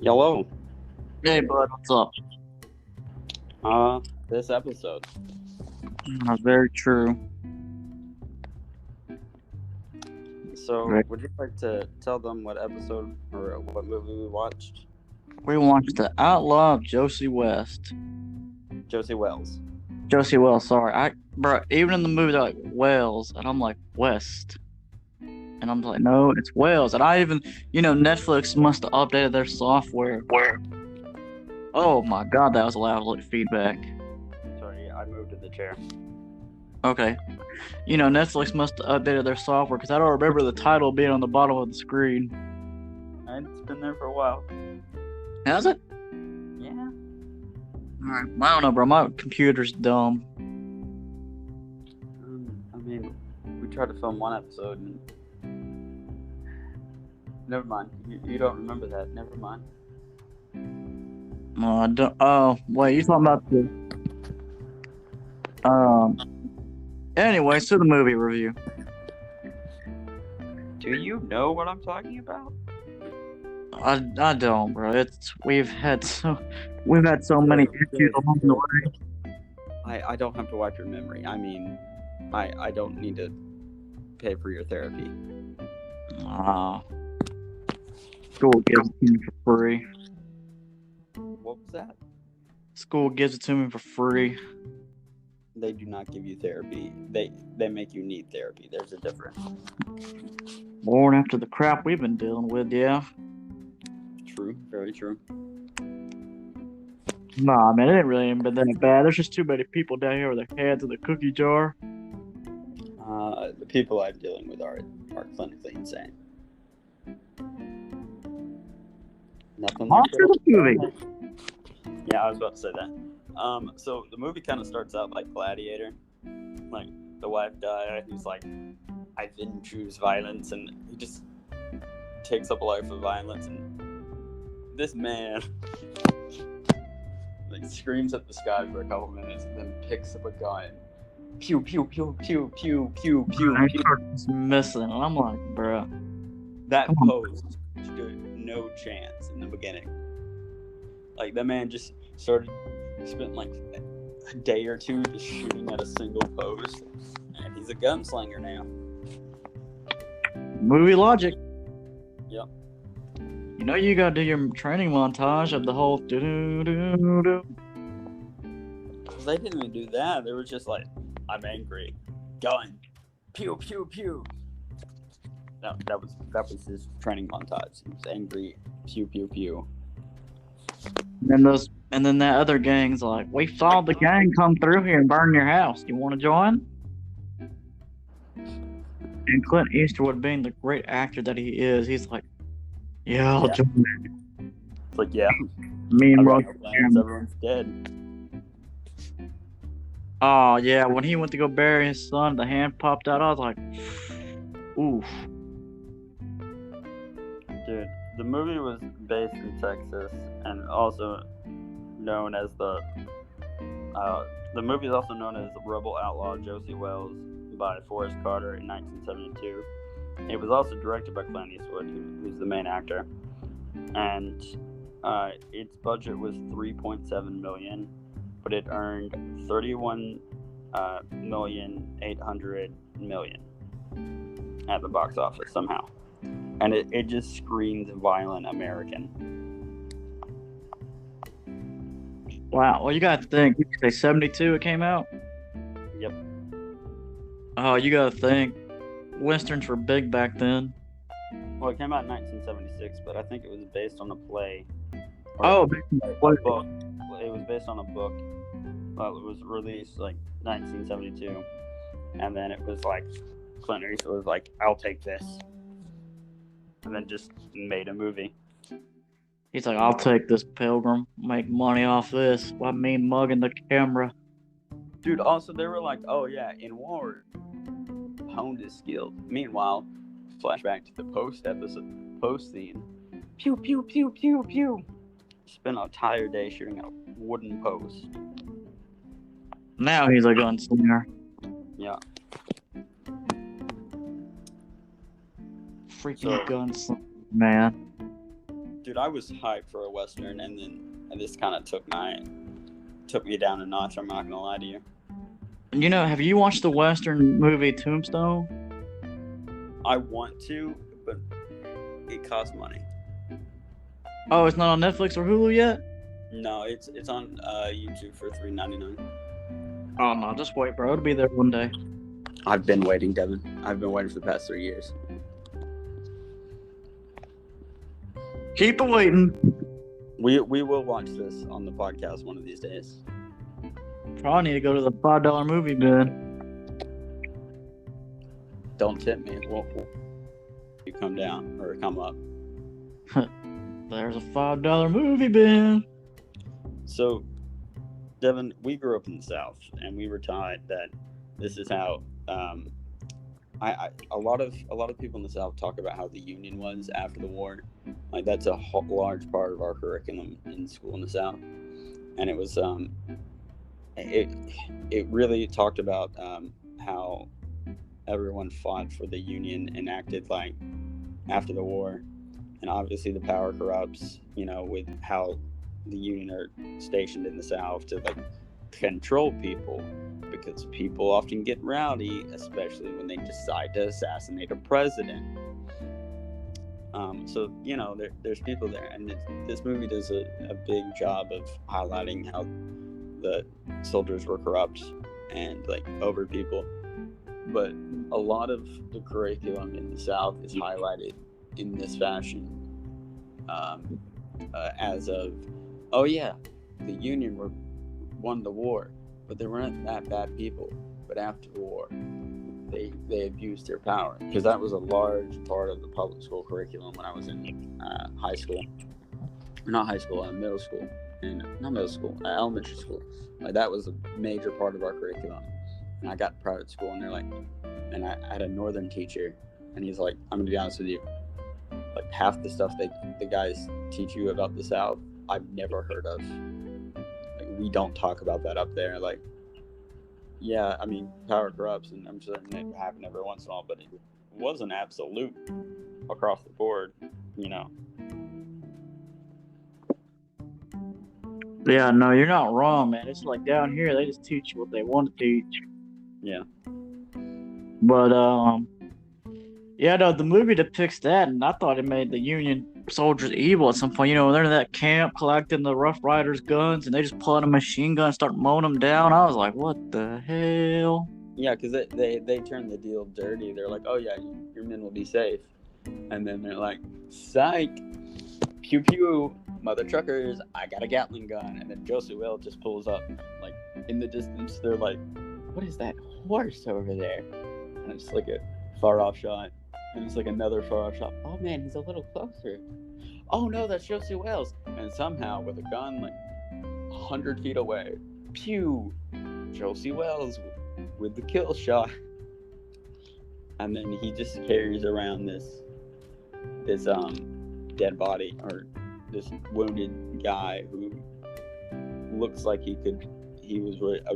Hello. Hey, bud, what's up? This episode. Very true. So, Right. would you like to tell them what episode or what movie we watched? We watched The Outlaw of Josey West. Josey Wells. Josey Wells, sorry. Bro, even in the movie, they're like, Wells. And I'm like, West. And I'm like, no, it's Wells. And Netflix must have updated their software. Where? Oh my god, that was a loud feedback. Sorry, I moved to the chair. Okay. Netflix must have updated their software because I don't remember the title being on the bottom of the screen. And it's been there for a while. Has it? Yeah. Alright. I don't know, bro. My computer's dumb. We tried to film one episode and... Never mind. You don't remember that. Never mind. No, I don't. Oh, wait, you talking about the... Anyway, so the movie review. Do you know what I'm talking about? I don't, bro. We've had so many issues along the way. I don't have to wipe your memory. I don't need to pay for your therapy. School gives it to me for free. What was that? School gives it to me for free. They do not give you therapy. They make you need therapy. There's a difference. Born after the crap we've been dealing with, yeah. True, very true. Nah, man, it ain't really even been that bad. There's just too many people down here with their heads in the cookie jar. The people I'm dealing with are clinically insane. Nothing like the movie. Yeah, I was about to say that. So the movie kind of starts out like Gladiator. Like, the wife died, he's like, I didn't choose violence, and he just takes up a life of violence, and this man like screams at the sky for a couple minutes and then picks up a gun. Pew, pew, pew, pew, pew, pew, pew, pew. It's missing, and I'm like, bruh. That pose stood no chance in the beginning. Like, that man just spent like a day or two just shooting at a single pose, and he's a gunslinger now. Movie logic. Yep. You gotta do your training montage of the whole do-do-do-do. They didn't even do that. They were just like, I'm angry. Gun. Pew, pew, pew. No, that was his training montage. He was angry. Pew, pew, pew. And then that other gang's like, we saw the gang come through here and burn your house. You want to join? And Clint Eastwood, being the great actor that he is, he's like, yeah, I'll join. It's like, yeah. Me and Roger. Everyone's dead. Oh, yeah. When he went to go bury his son, the hand popped out. I was like, oof. Dude, the movie was based in Texas and also known as the movie is also known as The Rebel Outlaw Josey Wells by Forrest Carter in 1972. It was also directed by Clint Eastwood, who's the main actor, and its budget was $3.7 million, but it earned $31,800,000 at the box office somehow, and it just screams violent American. Wow. Well, you got to think. You say 72 it came out? Yep. Oh, you got to think. Westerns were big back then. Well, it came out in 1976, but I think it was based on a play. A book. It was based on a book. Well, it was released like 1972, and then it was like Clint Eastwood was like, "I'll take this," and then just made a movie. He's like, I'll take this, Pilgrim. Make money off this. What I mean, mugging the camera. Dude, also, they were like, oh, yeah, in war, honed his skills. Meanwhile, flashback to the post scene. Pew, pew, pew, pew, pew. Spent an entire day shooting at a wooden post. Now he's a gunslinger. Yeah. Freaking gunslinger, man. dude, I was hyped for a Western, and this kind of took me down a notch. I'm not gonna lie to you. You know, have you watched the Western movie Tombstone? I want to, but it costs money. Oh, it's not on Netflix or Hulu yet? No, it's on YouTube for $3.99. Oh no, just wait, bro. It'll be there one day. I've been waiting, Devin. I've been waiting for the past 3 years. Keep waiting. We will watch this on the podcast one of these days. Probably need to go to the $5 movie bin. Don't tip me. You come down or come up. There's a $5 movie bin. So, Devin, we grew up in the South, and we were taught that this is how. A lot of people in the South talk about how the Union was after the war. Like that's a large part of our curriculum in school in the South, and it was it really talked about how everyone fought for the Union and acted like after the war, and obviously the power corrupts. You know, with how the Union are stationed in the South to like control people, because people often get rowdy, especially when they decide to assassinate a president. So you know, there's people there, and this movie does a big job of highlighting how the soldiers were corrupt and like over people. But a lot of the curriculum in the South is highlighted in this fashion, as of, oh yeah, the Union won the war, but they weren't that bad people. But after the war, they abused their power, because that was a large part of the public school curriculum when I was in high school, not high school, middle school, and not middle school, elementary school. Like that was a major part of our curriculum. And I got private school, and they're like, and I had a northern teacher, and he's like, I'm gonna be honest with you, like half the stuff the guys teach you about the South, I've never heard of. Like, we don't talk about that up there. Like, yeah, I mean, power corrupts, and I'm sure it happen every once in a while, but it wasn't absolute across the board, you know. Yeah, no, you're not wrong, man. It's like down here, they just teach you what they want to teach. Yeah. But, yeah, no, the movie depicts that, and I thought it made the Union soldiers evil at some point. You know, they're in that camp collecting the Rough Riders' guns, and they just pull out a machine gun and start mowing them down. I was like, what the hell? Yeah, because they turn the deal dirty. They're like, oh yeah, your men will be safe. And then they're like, psych, pew pew, mother truckers, I got a Gatling gun. And then Josey just pulls up. Like, in the distance, they're like, what is that horse over there? And it's like a far off shot. And it's like another far off shot. Oh man, he's a little closer. Oh no, that's Josey Wales. And somehow, with a gun like 100 feet away, pew, Josey Wales with the kill shot. And then he just carries around this dead body, or this wounded guy who looks like he was a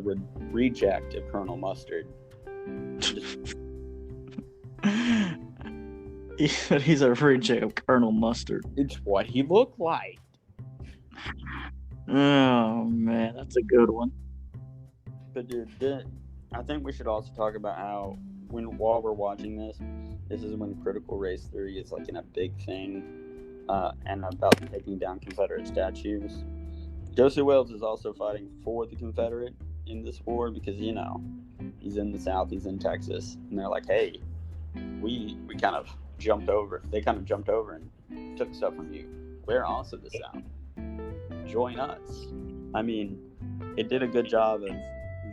reject of Colonel Mustard. He's a reject of Colonel Mustard. It's what he looked like. Oh man, that's a good one. But dude, I think we should also talk about how while we're watching this is when critical race theory is like in a big thing, and about taking down Confederate statues. Josey Wales is also fighting for the Confederate in this war, because you know he's in the South, he's in Texas, and they're like, hey, we kind of jumped over. They kind of jumped over and took stuff from you. We're also the South. Join us. I mean, it did a good job of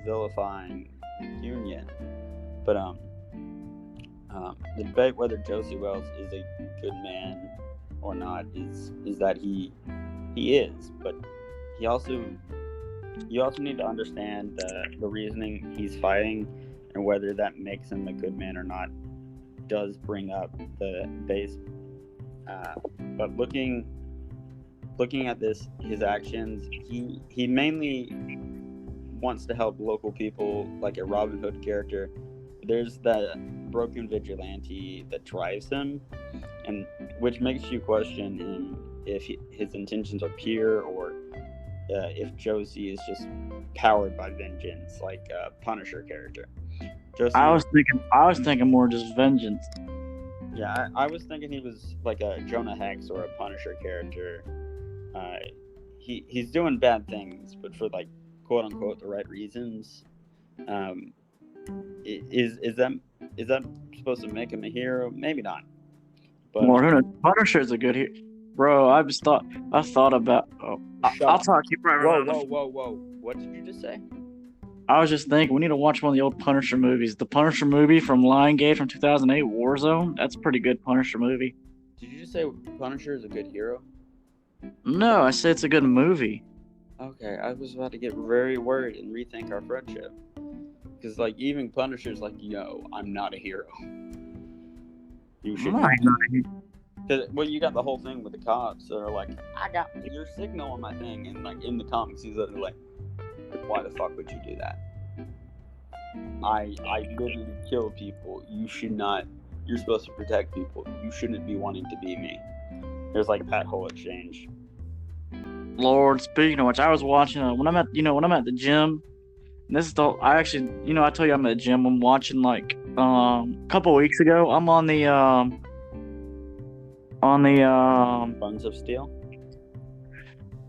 vilifying the Union, but the debate whether Josey Wales is a good man or not is that he is, but you also need to understand the reasoning he's fighting, and whether that makes him a good man or not does bring up the base. But looking at his actions, he mainly wants to help local people, like a Robin Hood character. There's that broken vigilante that drives him, and which makes you question him if his intentions are pure, or if Josey is just powered by vengeance, like a Punisher character. Josey, I was thinking more just vengeance. yeah, I was thinking he was like a Jonah Hex or a Punisher character. He's doing bad things, but for like quote unquote the right reasons. Um, is that supposed to make him a hero? Maybe not. But More who knows? Punisher's a good hero. Bro, I thought about. Oh, shut I'll up. talk to you right. Whoa! What did you just say? I was just thinking we need to watch one of the old Punisher movies. The Punisher movie from Lionsgate from 2008, Warzone. That's a pretty good Punisher movie. Did you just say Punisher is a good hero? No, I said it's a good movie. Okay, I was about to get very worried and rethink our friendship. Because, like, even Punisher's like, yo, I'm not a hero. You should. Because, well, you got the whole thing with the cops that are like, I got your signal on my thing. And, like, in the comics, he's literally like, why the fuck would you do that? I literally kill people. You should not. You're supposed to protect people. You shouldn't be wanting to be me. There's, like, that whole exchange. Lord, speaking of which, I was watching when I'm at the gym. And this is I actually, I told you I'm at the gym. I'm watching like a couple weeks ago. I'm on the Buns of Steel.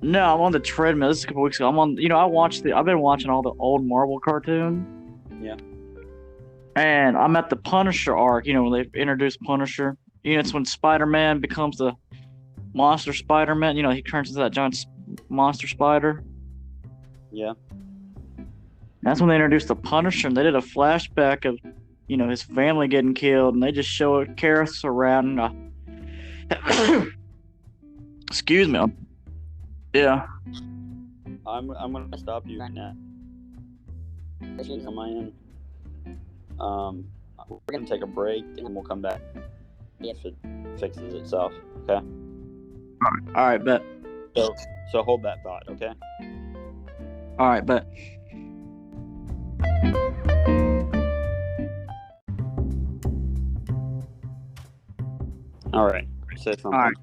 No, I'm on the treadmill. This is a couple weeks ago. I'm on. I've been watching all the old Marvel cartoons. Yeah. And I'm at the Punisher arc. When they introduced Punisher. It's when Spider-Man becomes the monster Spider-Man. He turns into that giant monster spider. Yeah. That's when they introduced the Punisher, and they did a flashback of, his family getting killed, and they just show Karis around. Excuse me. Yeah. I'm gonna stop you right now. On my end. We're gonna take a break, and we'll come back if it fixes itself. Okay. All right, bet. So hold that thought, okay? All right, bet. All right. Say something. All right.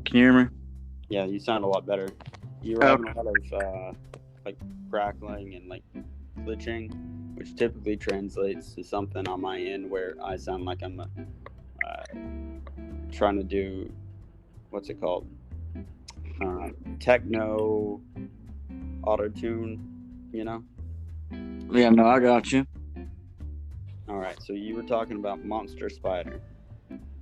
Can you hear me? Yeah, you sound a lot better. You were having a lot of like crackling and like glitching, which typically translates to something on my end where I sound like I'm trying to do what's it called? Techno auto-tune, Yeah, no, I got you. All right, so you were talking about Monster Spider.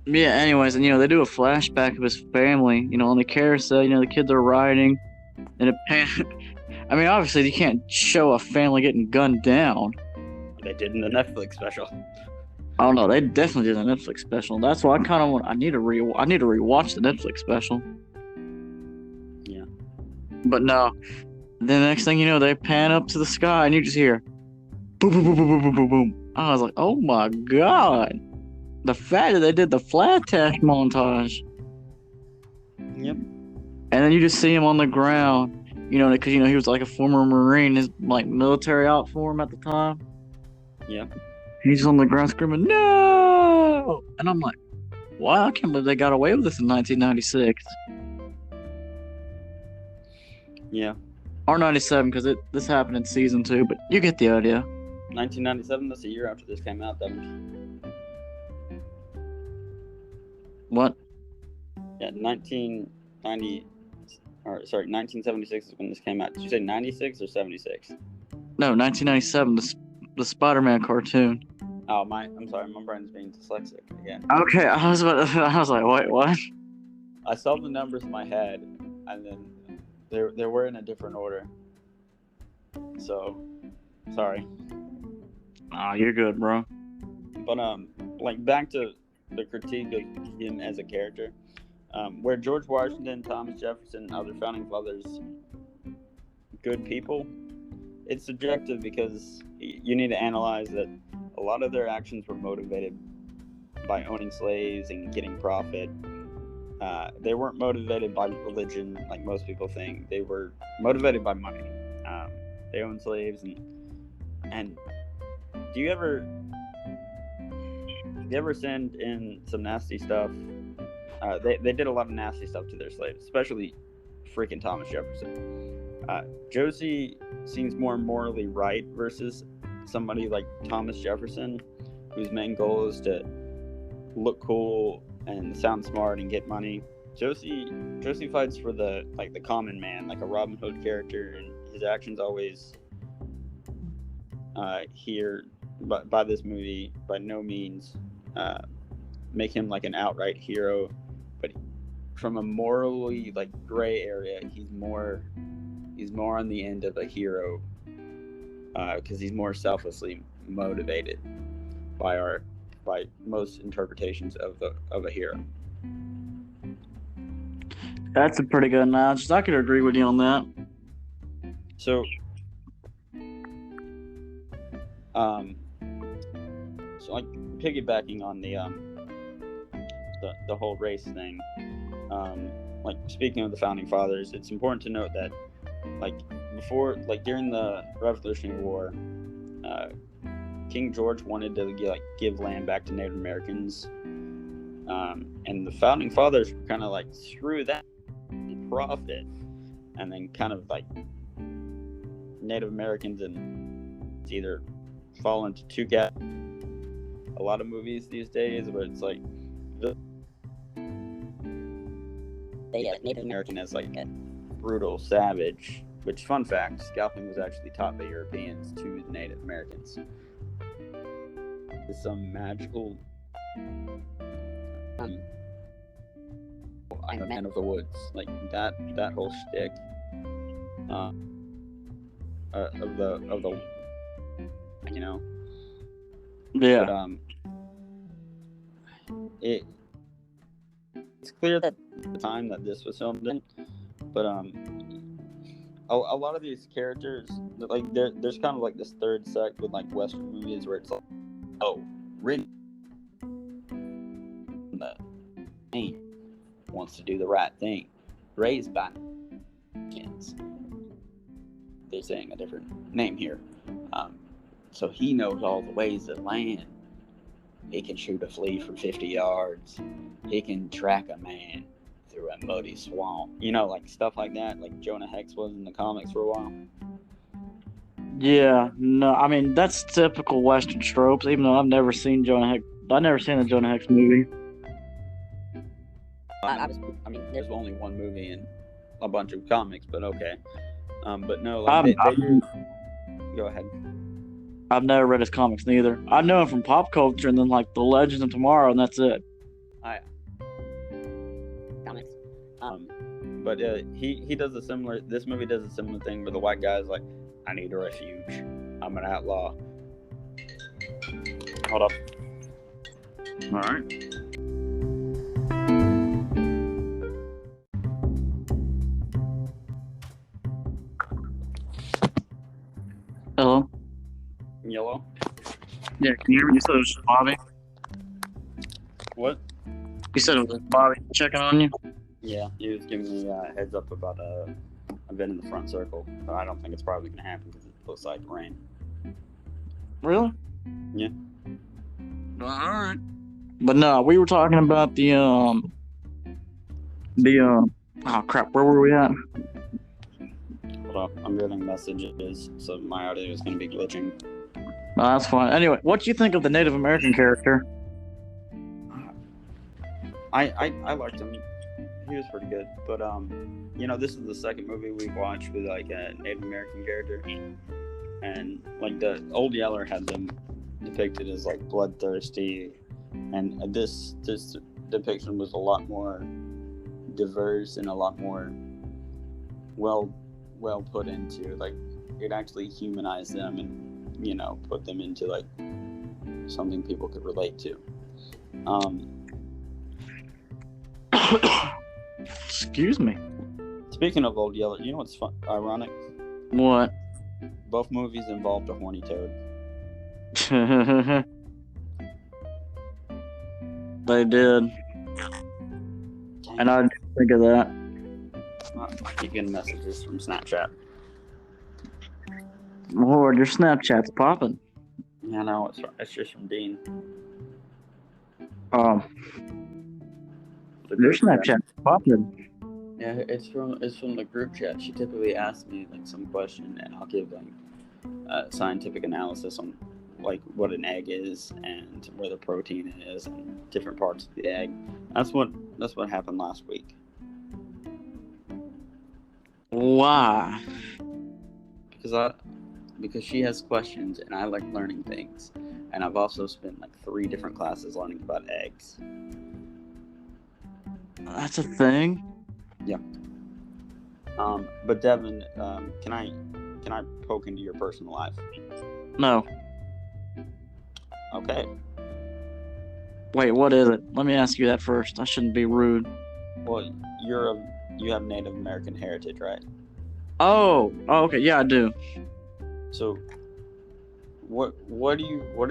Yeah, anyways, and they do a flashback of his family, on the carousel, the kids are riding, and I mean, obviously you can't show a family getting gunned down. They did in the Netflix special. Oh no, they definitely did a Netflix special. That's why I need to rewatch the Netflix special. Yeah. But no, the next thing you know, they pan up to the sky, and you just hear boom, boom, boom, boom, boom, boom, boom, boom. I was like, oh my god. The fact that they did the flat test montage. Yep. And then you just see him on the ground, because, he was like a former Marine, his like military outform at the time. Yeah. He's on the ground screaming, no! And I'm like, wow, I can't believe they got away with this in 1996. Yeah. Or 97, because this happened in season 2, but you get the idea. 1997, that's a year after this came out, Devin. What? Yeah, 1976 is when this came out. Did you say 96 or 76? No, 1997, the Spider-Man cartoon. Oh, I'm sorry, my brain's being dyslexic again. Okay, I was like, wait, what? I saw the numbers in my head, and then they were in a different order. So, sorry. Oh, you're good, bro. But like back to the critique of him as a character, where George Washington, Thomas Jefferson, and other founding fathers, good people, it's subjective because you need to analyze that a lot of their actions were motivated by owning slaves and getting profit. They weren't motivated by religion like most people think. They were motivated by money. They owned slaves, and do you ever send in some nasty stuff they did a lot of nasty stuff to their slaves, especially freaking Thomas Jefferson. Josey seems more morally right versus somebody like Thomas Jefferson, whose main goal is to look cool and sound smart and get money. Josey fights for the common man, like a Robin Hood character, and his actions always here by this movie by no means make him like an outright hero, but from a morally like gray area, he's more on the end of a hero because he's more selflessly motivated by most interpretations of a hero. That's a pretty good analysis. I could agree with you on that. So like piggybacking on the whole race thing, like speaking of the founding fathers, it's important to note that during the Revolutionary War, King George wanted to give land back to Native Americans, and the founding fathers were kind of like, screw that, profit, and then kind of like Native Americans and either fall into two gaps. A lot of movies these days where it's like Native American as like a brutal savage, which, fun fact, scalping was actually taught by Europeans to the Native Americans. It's some magical I'm a man of the woods, like that whole shtick of the you know. Yeah. But it's clear that the time that this was filmed in, but a lot of these characters, like there's kind of like this third sect with like Western movies where it's like, oh, really, the man wants to do the right thing, raised by kids. They're saying a different name here. So he knows all the ways of land. He can shoot a flea from 50 yards. He can track a man through a muddy swamp. Like stuff like that, like Jonah Hex was in the comics for a while. Yeah, no, I mean, that's typical Western tropes, even though I've never seen Jonah Hex. I've never seen the Jonah Hex movie. There's only one movie and a bunch of comics, but okay. But no, go ahead. I've never read his comics neither. I know him from pop culture and then like The Legends of Tomorrow, and that's it. Comics. But he does a similar. This movie does a similar thing where the white guy's like, I need a refuge. I'm an outlaw. Hold up. All right. Hello? Yellow? Yeah, can you hear me? You said it was just Bobby? What? You said it was Bobby checking on you? Yeah, he was giving me a heads up about a event in the front circle, but I don't think it's probably going to happen because it looks like rain. Really? Yeah. Alright. But no, we were talking about oh crap, where were we at? Hold up, I'm getting messages, so my audio is going to be glitching. No, that's fine. Anyway, what do you think of the Native American character? I liked him. He was pretty good. But this is the second movie we've watched with like a Native American character, and like the Old Yeller had them depicted as like bloodthirsty, and this depiction was a lot more diverse and a lot more well put into, like, it actually humanized them and put them into like something people could relate to. Excuse me. Speaking of Old Yeller, you know what's ironic? What? Both movies involved a horny toad. They did. Dang. And I didn't think of that. I keep getting messages from Snapchat. Lord, your Snapchat's popping. Yeah, no, it's just from Dean. the Your group chat. Snapchat popping. Yeah, it's from the group chat. She typically asks me like some question, and I'll give like scientific analysis on like what an egg is and where the protein is and different parts of the egg. That's what happened last week. Why? Because she has questions and I like learning things, and I've also spent like 3 different classes learning about eggs. That's a thing. Yeah. But Devin, can I poke into your personal life? No. Okay. Wait, what is it? Let me ask you that first. I shouldn't be rude. Well, you have Native American heritage, right? Oh, okay. Yeah, I do. So, what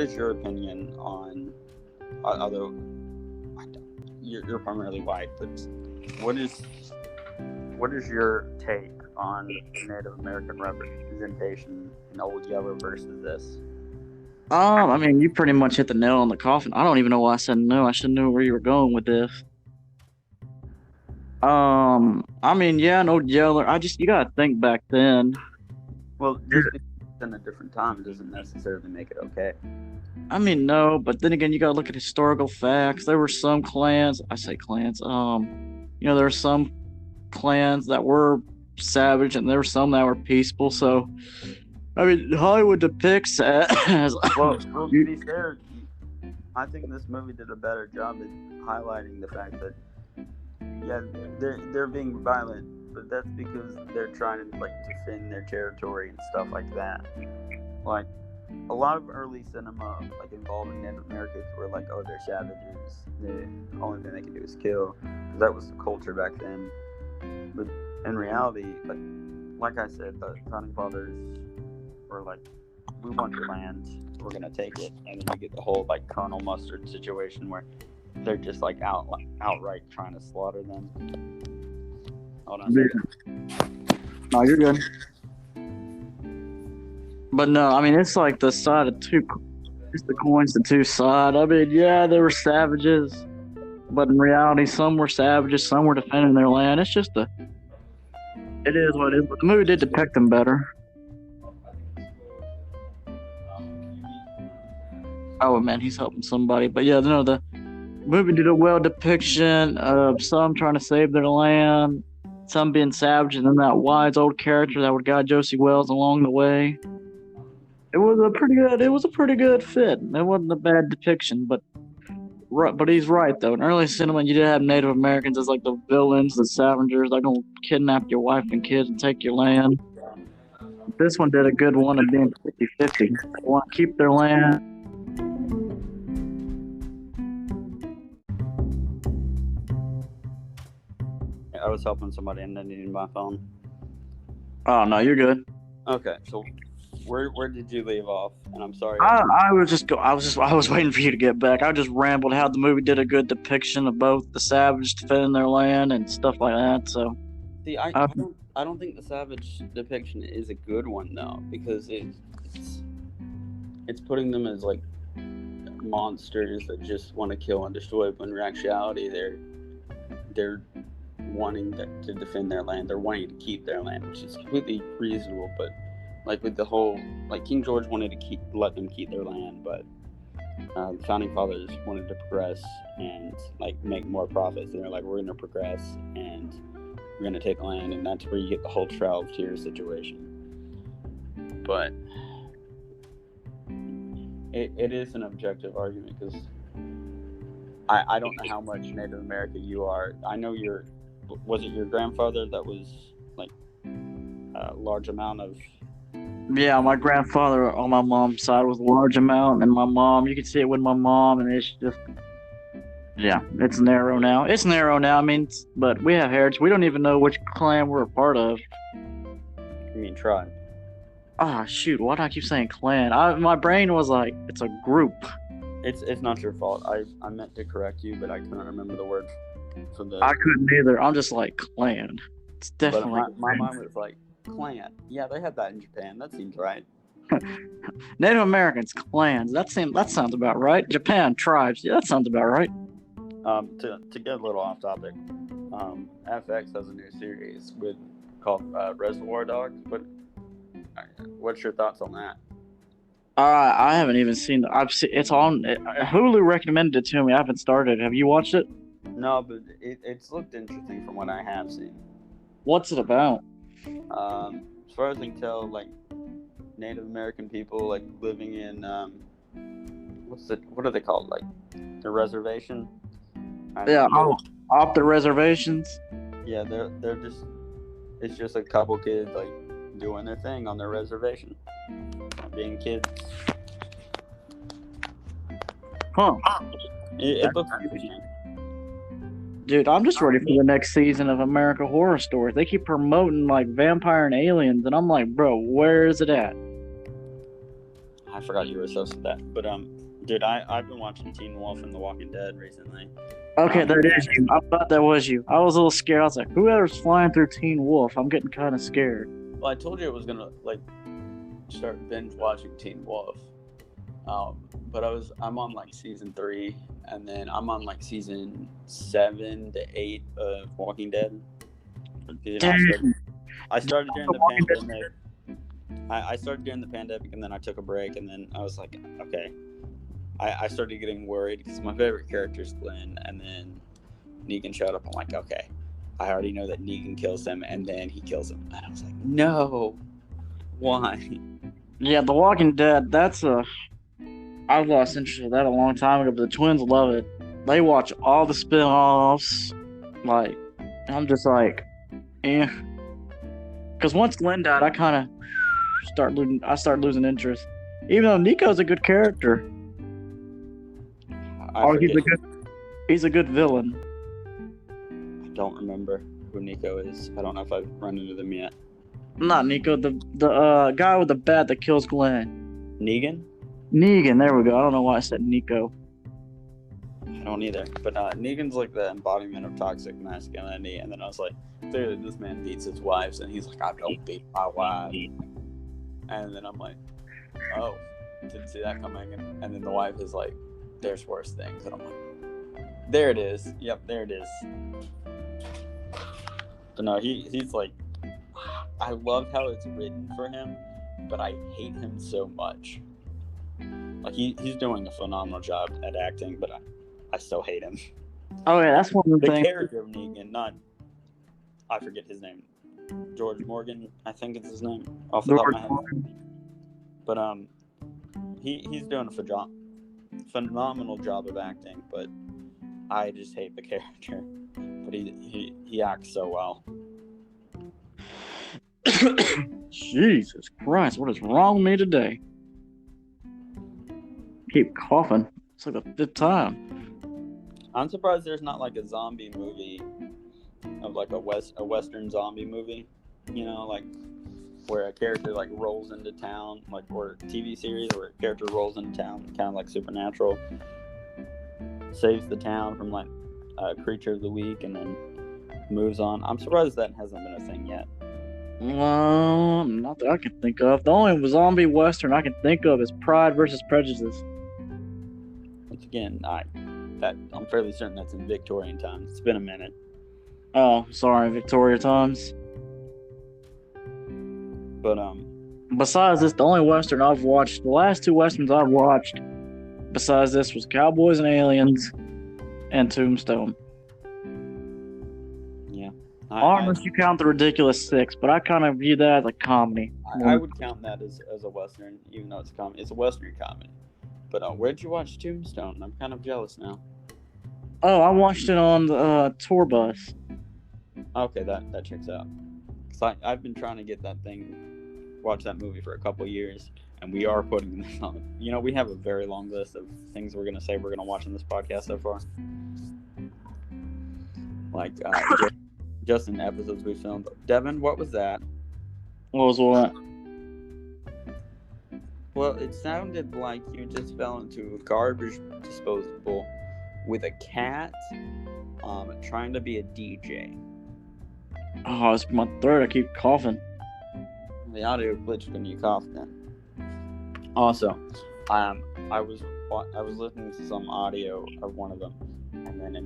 is your opinion on? Although you're primarily white, but what is your take on Native American representation in Old Yeller versus this? I mean, you pretty much hit the nail on the coffin. I don't even know why I said no. I should know where you were going with this. I mean, yeah, no Yeller. You gotta think back then. Well, just because it's in a different time doesn't necessarily make it okay. I mean, no, but then again, you gotta look at historical facts. There were some clans. I say clans. There were some clans that were savage, and there were some that were peaceful. So, I mean, Hollywood depicts it as well. To be fair, I think this movie did a better job at highlighting the fact that they're being violent, but that's because they're trying to like defend their territory and stuff like that. Like a lot of early cinema, like involving Native Americans, were like, oh, they're savages. The only thing they can do is kill. That was the culture back then. But in reality, like I said, the founding fathers were like, we want your land, we're gonna take it, and then you get the whole like Colonel Mustard situation where they're just like outright trying to slaughter them. Hold on a second. No, you're good. But no, I mean, it's like the side of two. It's the coins, the two sides. I mean, yeah, they were savages, but in reality, some were savages, some were defending their land. It's just it is what it is. But the movie did depict them better. Oh man, he's helping somebody. But yeah, no, the movie did a well depiction of some trying to save their land, some being savage, and then that wise old character that would guide Josey Wells along the way. It was a pretty good fit. It wasn't a bad depiction, but he's right though. In early cinema, you did have Native Americans as like the villains, the scavengers. They're gonna kidnap your wife and kids and take your land. This one did a good one of being 50-50. They want to keep their land. I was helping somebody and then needing my phone. Oh no, you're good. Okay, so where did you leave off? And I'm sorry. I was waiting for you to get back. I just rambled how the movie did a good depiction of both the savage defending their land and stuff like that. So, see, I don't think the savage depiction is a good one though, because it's putting them as like monsters that just want to kill and destroy. But in actuality, they're wanting to defend their land. They're wanting to keep their land, which is completely reasonable. But like with the whole, like King George wanted to let them keep their land, but the founding fathers wanted to progress and like make more profits. And they're like, we're going to progress and we're going to take land, and that's where you get the whole 12 tier situation. But it is an objective argument because I don't know how much Native American you are. I know was it your grandfather that was like a large amount of? Yeah, my grandfather on my mom's side was a large amount, and my mom, you can see it with my mom, and it's just, yeah, it's narrow now. I mean, but we have heritage. We don't even know which clan we're a part of. You mean tribe? Ah, shoot, why do I keep saying clan? My brain was like, it's a group. It's not your fault. I meant to correct you, but I couldn't remember the word for the. I couldn't either. I'm just like clan. It's definitely. But my mind was like clan. Yeah, they had that in Japan. That seems right. Native Americans, clans. That sounds about right. Japan, tribes. Yeah, that sounds about right. To get a little off topic, FX has a new series called Reservoir Dogs. What's your thoughts on that? I haven't even seen. I've seen it's on Hulu. Recommended it to me. I haven't started. Have you watched it? No, but it's looked interesting from what I have seen. What's it about? As far as I can tell, like Native American people, like living in what are they called? Like the reservation. Yeah, off the reservations. Yeah, they're just it's just a couple kids like doing their thing on their reservation, being kids. Huh. It looks interesting. Dude, I'm just ready for the next season of American Horror Stories. They keep promoting like vampire and aliens, and I'm like, bro, where is it at? I forgot you were obsessed with that, but dude, I've been watching Teen Wolf and The Walking Dead recently. Okay, there it is. I thought that was you. I was a little scared. I was like, whoever's flying through Teen Wolf? I'm getting kind of scared. Well, I told you I was gonna like start binge watching Teen Wolf, but I'm on like season 3, and then I'm on like season 7 to 8 of Walking Dead. I started during the pandemic. I started during the pandemic, and then I took a break, and then I was like, okay. I started getting worried because my favorite character is Glenn, and then Negan showed up. I'm like, okay, I already know that Negan kills him, and then he kills him. And I was like, no, why? Yeah, The Walking Dead, I've lost interest in that a long time ago, but the twins love it. They watch all the spin-offs. Like, I'm just like, eh. Because once Glenn died, I kind of start losing interest. Even though Nico's a good character. He's a good villain. I don't remember who Nico is. I don't know if I've run into them yet. Not Nico, the guy with the bat that kills Glenn. Negan? Negan, there we go. I don't know why I said Nico. I don't either. But Negan's like the embodiment of toxic masculinity. And then I was like, clearly this man beats his wives. And he's like, I don't beat my wife. And then I'm like, oh, didn't see that coming. And then the wife is like, there's worse things. And I'm like, there it is. Yep, there it is. But no, he's like, I love how it's written for him, but I hate him so much. Like he's doing a phenomenal job at acting, but I still hate him. Oh yeah, that's one of the things. The character of Negan, I forget his name. George Morgan, I think it's his name, off the top of my head. But he's doing a phenomenal job of acting, but I just hate the character. But he acts so well. Jesus Christ, what is wrong with me today? Keep coughing. It's like the 5th time. I'm surprised there's not like a zombie movie of like a western zombie movie, you know, like where a character like rolls into town, like, or TV series where a character rolls into town, kind of like Supernatural, saves the town from like a creature of the week and then moves on. I'm surprised that hasn't been a thing yet. Well, not that I can think of. The only zombie western I can think of is Pride versus Prejudice. Which again, I'm fairly certain that's in Victorian times. It's been a minute. Oh, sorry, Victoria times. But besides this, the only western I've watched, the last 2 westerns I've watched, besides this, was Cowboys and Aliens and Tombstone. Yeah. Unless you count The Ridiculous Six, but I kind of view that as a comedy. I would count that as a western, even though it's a comedy. It's a western comedy. But where'd you watch Tombstone? I'm kind of jealous now. Oh, I watched it on the tour bus. Okay, that checks out. Cause I've been trying to get watch that movie for a couple years, and we are putting this on. You know, we have a very long list of things we're gonna say we're gonna watch on this podcast so far. Like just in episodes we filmed. Devin, what was that? What was what? Well, it sounded like you just fell into a garbage disposal with a cat, trying to be a DJ. Oh, it's my throat. I keep coughing. The audio glitched when you coughed then. Also, I was listening to some audio of one of them, and then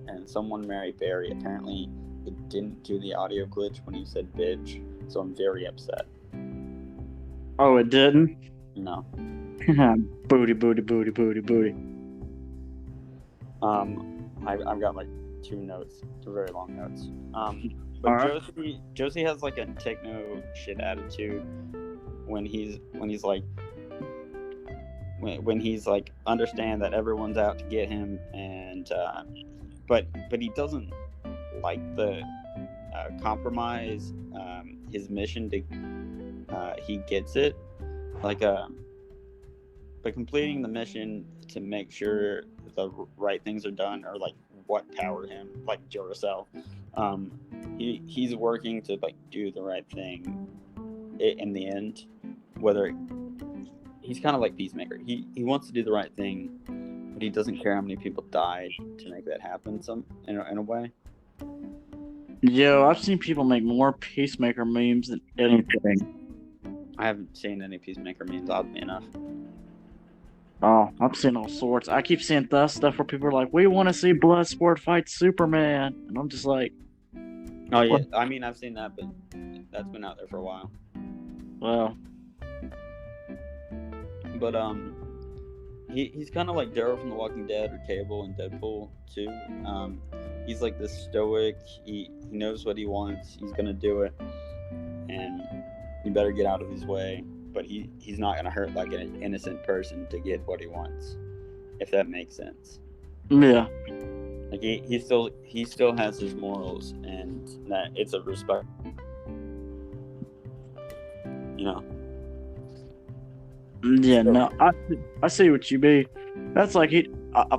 and someone married Barry. Apparently, it didn't do the audio glitch when you said bitch, so I'm very upset. Oh, it didn't? No. Booty, booty, booty, booty, booty. I've got like 2 notes, 2 very long notes. But Josey has like a take no shit attitude when he's like understand that everyone's out to get him, and but he doesn't like the compromise his mission to he gets it, like by completing the mission to make sure the right things are done, or like what powered him, like Duracell. He's working to like do the right thing in the end, whether he's kind of like Peacemaker. He wants to do the right thing, but he doesn't care how many people died to make that happen. In a way. Yo, I've seen people make more Peacemaker memes than anything. I haven't seen any Peacemaker memes, oddly enough. Oh, I've seen all sorts. I keep seeing that stuff where people are like, "We want to see Bloodsport fight Superman," and I'm just like, "Oh yeah." What? I mean, I've seen that, but that's been out there for a while. Well, but he's kind of like Daryl from The Walking Dead or Cable and Deadpool too. He's like this stoic. He knows what he wants. He's gonna do it, and you better get out of his way. But he's not gonna hurt like an innocent person to get what he wants, if that makes sense. Yeah. Like he still has his morals, and that it's a respect. You know. Yeah. No, I see what you mean. That's like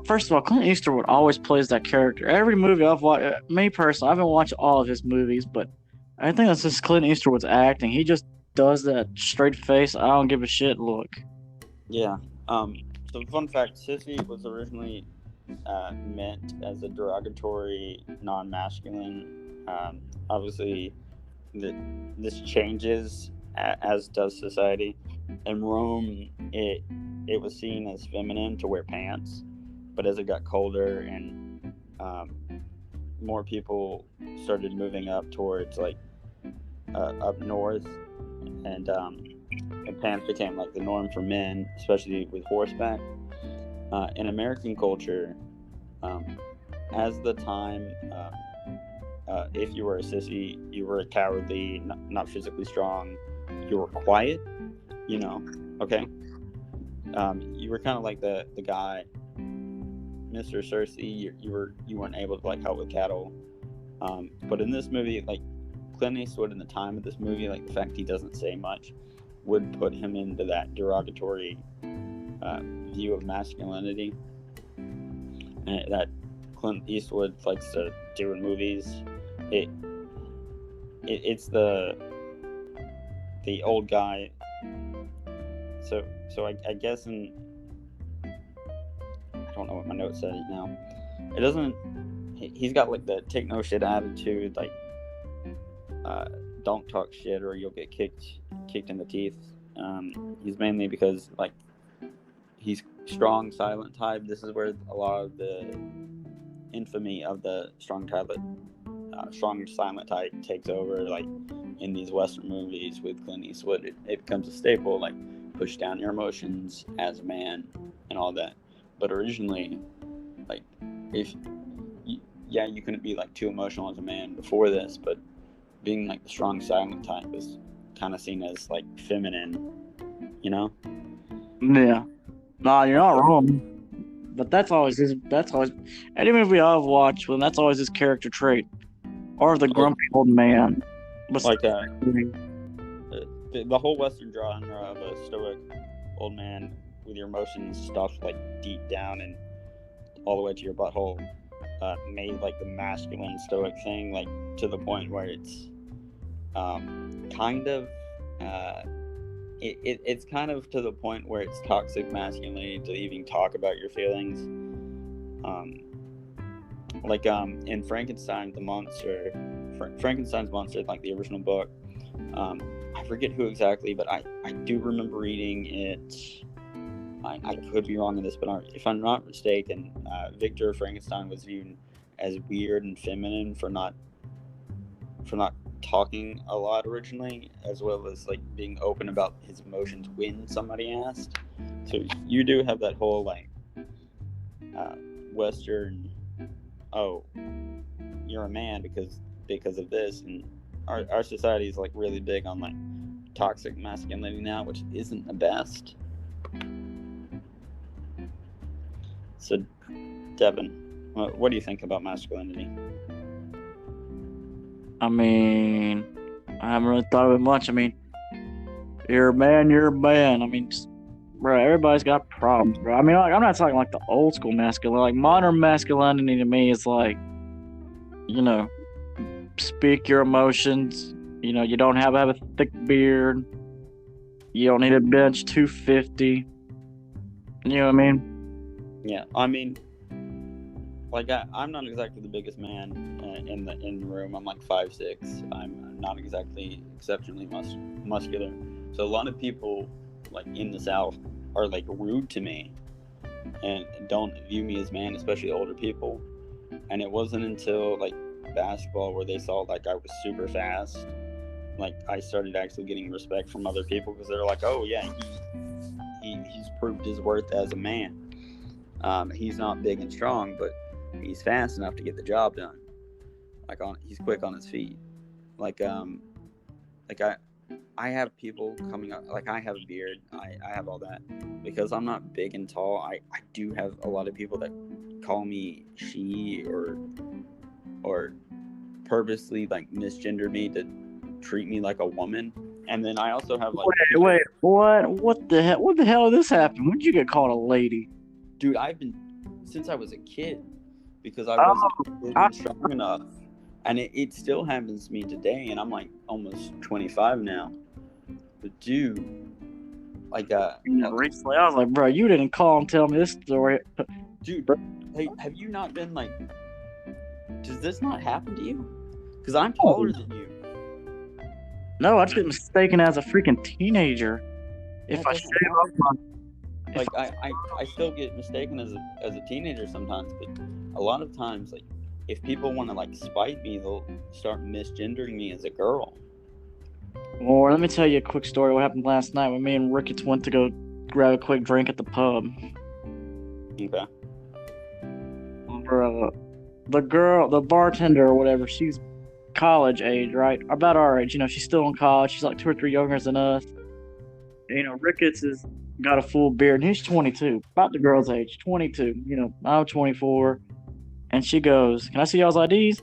first of all, Clint Eastwood always plays that character. Every movie I've watched, me personally, I haven't watched all of his movies, but I think that's just Clint Eastwood's acting. He just does that straight face, I don't give a shit look. Yeah. So fun fact, sissy was originally meant as a derogatory, non-masculine. Obviously, this changes as does society. In Rome, it was seen as feminine to wear pants, but as it got colder and more people started moving up towards like up north, and pants became like the norm for men, especially with horseback. In American culture, as the time, if you were a sissy, you were cowardly, not physically strong, you were quiet, okay? You were kind of like the guy, Mr. Cersei. You weren't able to like help with cattle, but in this movie, like Clint Eastwood in the time of this movie, like the fact he doesn't say much would put him into that derogatory view of masculinity that Clint Eastwood likes to do in movies. It's the old guy. So I guess I don't know what my note said now. It doesn't. He's got like the take no shit attitude, like don't talk shit or you'll get kicked in the teeth. He's mainly because like he's strong, silent type. This is where a lot of the infamy of the strong silent type takes over. Like in these Western movies with Clint Eastwood, it becomes a staple. Like push down your emotions as a man and all that. But originally, like you couldn't be like too emotional as a man before this, but being like the strong silent type is kind of seen as like feminine, Yeah. Nah, you're not wrong. But that's always any movie I've watched, well, that's always his character trait. Or the grumpy old man. Like the whole Western genre of a stoic old man with your emotions stuffed like deep down and all the way to your butthole, made like the masculine stoic thing, like to the point where it's kind of it's kind of to the point where it's toxic masculinity to even talk about your feelings. Like in Frankenstein's Monster, like the original book, I forget who exactly, but I do remember reading it I could be wrong in this, but if I'm not mistaken, Victor Frankenstein was viewed as weird and feminine for not talking a lot originally, as well as like being open about his emotions when somebody asked. So you do have that whole like Western, oh, you're a man because of this, and our society is like really big on like toxic masculinity now, which isn't the best. So, Devin, what do you think about masculinity? I mean, I haven't really thought of it much. I mean, you're a man, you're a man. I mean, bro, everybody's got problems, bro. I mean, like, I'm not talking like the old school masculinity. Like, modern masculinity to me is like, you know, speak your emotions. You know, you don't have a thick beard. You don't need to bench 250. You know what I mean? Yeah, I mean, like I'm not exactly the biggest man in the room. I'm like 5'6". I'm not exactly exceptionally muscular. So a lot of people like in the South are like rude to me and don't view me as man, especially older people. And it wasn't until like basketball where they saw like I was super fast, like I started actually getting respect from other people, because they're like, oh yeah, he's proved his worth as a man. He's not big and strong, but he's fast enough to get the job done. He's quick on his feet. I have people coming up. Like, I have a beard. I have all that because I'm not big and tall. I do have a lot of people that call me she or purposely like misgender me to treat me like a woman. And then I also have like, wait, what the hell? What the hell did this happen? When did you get called a lady? Dude, I've been since I was a kid, because I wasn't strong enough, and it still happens to me today. And I'm like almost 25 now. But dude, like recently, I was like, bro, you didn't call and tell me this story, dude. Hey, have you not been like? Does this not happen to you? Because I'm taller than you. No, I just get mistaken as a freaking teenager. If I shave off my... Like, I still get mistaken as a teenager sometimes, but a lot of times, like, if people want to, like, spite me, they'll start misgendering me as a girl. Or let me tell you a quick story. What happened last night when me and Ricketts went to go grab a quick drink at the pub. Okay. The bartender or whatever, she's college age, right? About our age. You know, she's still in college. She's like 2 or 3 younger than us. You know, Ricketts has got a full beard, and he's 22, about the girl's age, 22. You know, I'm 24. And she goes, "Can I see y'all's IDs?"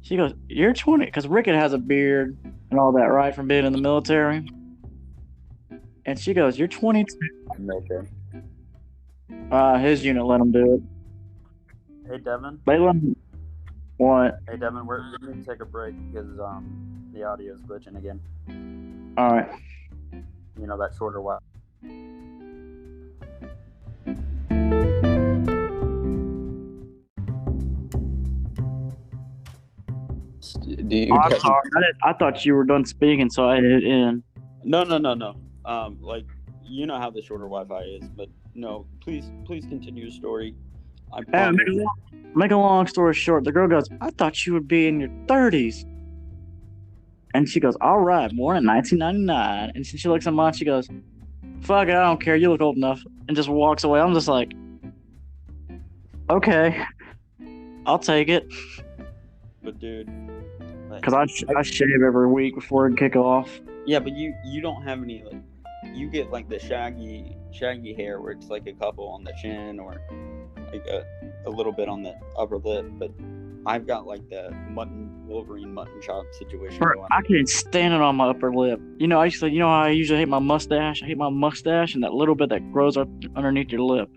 She goes, "You're 20," because Rickett has a beard and all that, right, from being in the military. And she goes, "You're 22." Military. His unit let him do it. Hey, Devin. They let him. What? Hey, Devin, we're going to take a break because the audio is glitching again. All right. You know, that shorter while. I'm sorry. I thought you were done speaking, so I hit in. No. Like, you know how the shorter Wi-Fi is, but no, please continue your story. Make a long story short, the girl goes, "I thought you would be in your 30s." And she goes, "All right, born in 1999. And she looks at mine, she goes, "Fuck it, I don't care. You look old enough." And just walks away. I'm just like, okay, I'll take it. But dude, because I shave every week before I kick off. Yeah, but you don't have any, like, you get like the shaggy hair where it's like a couple on the chin or like a little bit on the upper lip, but I've got like the Wolverine mutton chop situation going on. I can't stand it on my upper lip. You know, how I usually hate my mustache? I hate my mustache and that little bit that grows up underneath your lip.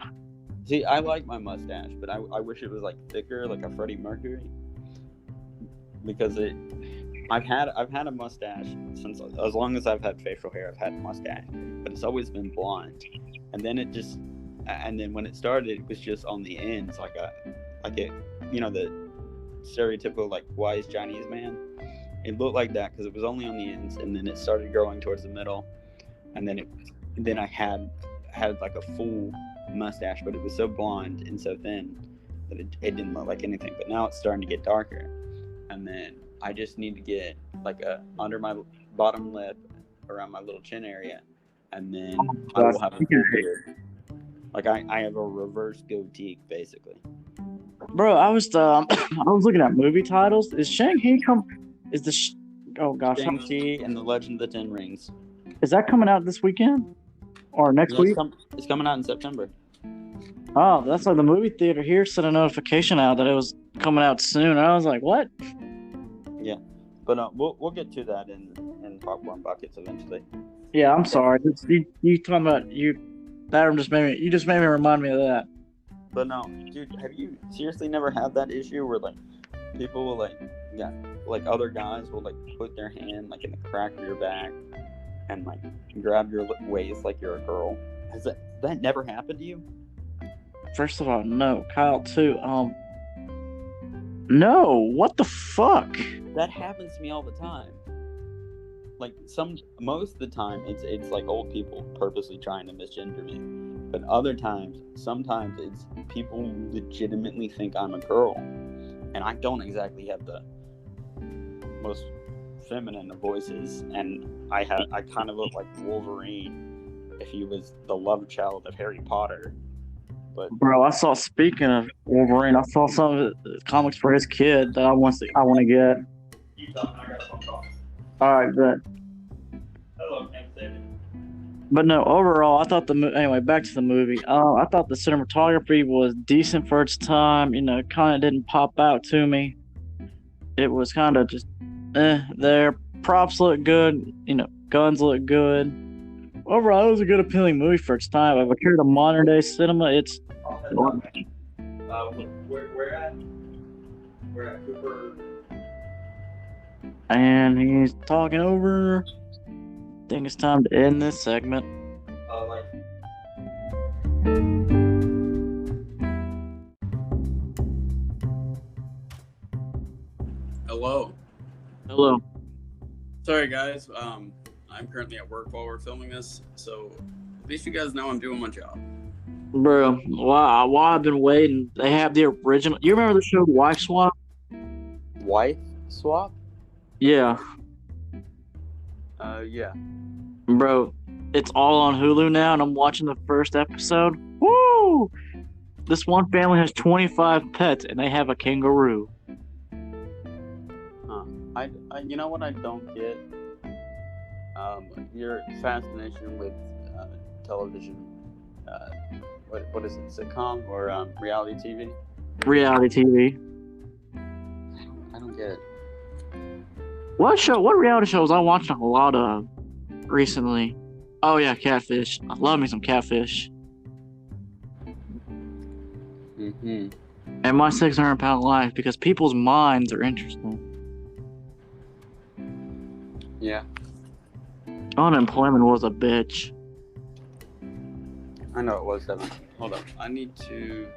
See, I like my mustache, but I wish it was like thicker, like a Freddie Mercury. Because I've had a mustache since as long as I've had facial hair. I've had a mustache, but it's always been blonde. And then when it started, it was just on the ends, like you know, the stereotypical like wise Chinese man. It looked like that because it was only on the ends, and then it started growing towards the middle, and then I had had like a full mustache, but it was so blonde and so thin that it didn't look like anything. But now it's starting to get darker, and then I just need to get like under my bottom lip, around my little chin area, and then I will have a full beard. Like I have a reverse goatee, basically. Bro, I was I was looking at movie titles. Is Shang-Chi oh gosh, Shang-Chi and the Legend of the Ten Rings. Is that coming out this weekend or next week? It's coming out in September. Oh, that's like the movie theater here sent a notification out that it was coming out soon. And I was like, what? Yeah, but we'll get to that in popcorn buckets eventually. Yeah, I'm sorry. You talking about you? That just made me remind me of that. But no, dude, have you seriously never had that issue where like people will like other guys will like put their hand like in the crack of your back and like grab your waist like you're a girl? Has that never happened to you? First of all, no. Kyle too. No. What the fuck? That happens to me all the time. Like most of the time, it's like old people purposely trying to misgender me. But sometimes it's people who legitimately think I'm a girl, and I don't exactly have the most feminine of voices, and I kind of look like Wolverine if he was the love child of Harry Potter. But bro, speaking of Wolverine, I saw some of the comics for his kid that I want to get. You tell me I got a phone call. All right, good. Hello, David. But no, overall, I thought anyway, back to the movie. I thought the cinematography was decent for its time. You know, it kind of didn't pop out to me. It was kind of just, there. Props look good. You know, guns look good. Overall, it was a good, appealing movie for its time. If I care to modern day cinema, it's. We're at Cooper. And he's talking over. I think it's time to end this segment. Hello. Hello. Sorry, guys. I'm currently at work while we're filming this, so at least you guys know I'm doing my job. Bro, while I've been waiting, they have the original. You remember the show Wife Swap? Wife Swap? Yeah. Yeah. Bro, it's all on Hulu now, and I'm watching the first episode. Woo! This one family has 25 pets, and they have a kangaroo. I you know what I don't get? Your fascination with television. What is it? Sitcom or reality TV? Reality TV. I don't get it. What reality shows I watched a lot of recently? Oh yeah, Catfish. I love me some Catfish. Mm-hmm. And My 600-Pound Life, because people's minds are interesting. Yeah. Unemployment was a bitch. I know it was, Devin. Hold up. I need to...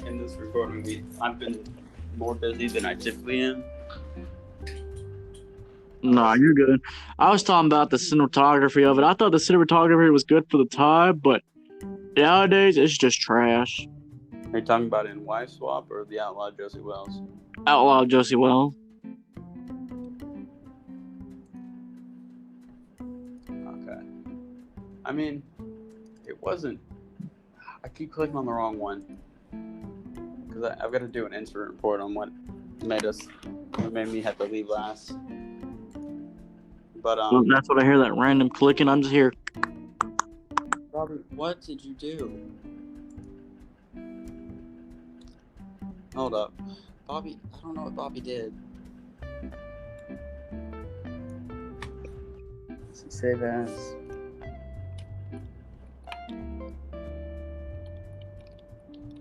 In this recording week, I've been more busy than I typically am. Nah, you're good. I was talking about the cinematography of it. I thought the cinematography was good for the time, but nowadays it's just trash. Are you talking about in Wife Swap or the Outlaw Josey Wells? Outlaw Josey Wells. Okay. I mean, it wasn't... I keep clicking on the wrong one. Because I've got to do an incident report on what made me have to leave last. But Well, that's what I hear, that random clicking. I'm just here. Robert, what did you do? Hold up. Bobby, I don't know what Bobby did. Does he save as?